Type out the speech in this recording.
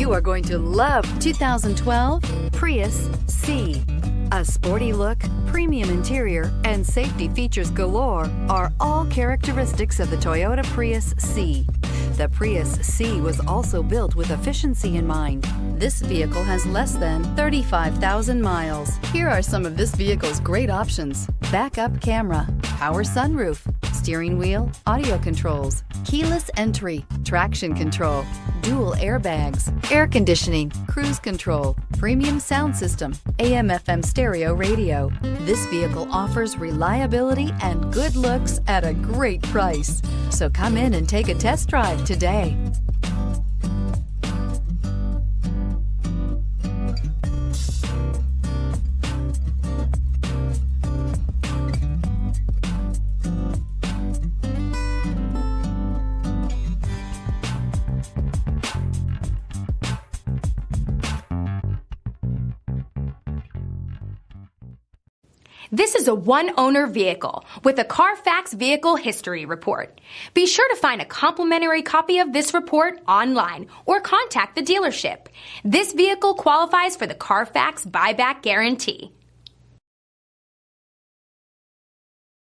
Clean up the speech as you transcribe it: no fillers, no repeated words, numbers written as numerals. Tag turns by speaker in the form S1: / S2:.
S1: You are going to love 2012 Prius C. A sporty look, premium interior, and safety features galore are all characteristics of the Toyota Prius C. The Prius C was also built with efficiency in mind. This vehicle has less than 35,000 miles. Here are some of this vehicle's great options: backup camera, power sunroof, steering wheel audio controls, keyless entry, traction control, dual airbags, air conditioning, cruise control, premium sound system, AM/FM stereo radio. This vehicle offers reliability and good looks at a great price. So come in and take a test drive today.
S2: This is a one-owner vehicle with a Carfax Vehicle History Report. Be sure to find a complimentary copy of this report online or contact the dealership. This vehicle qualifies for the Carfax Buyback Guarantee.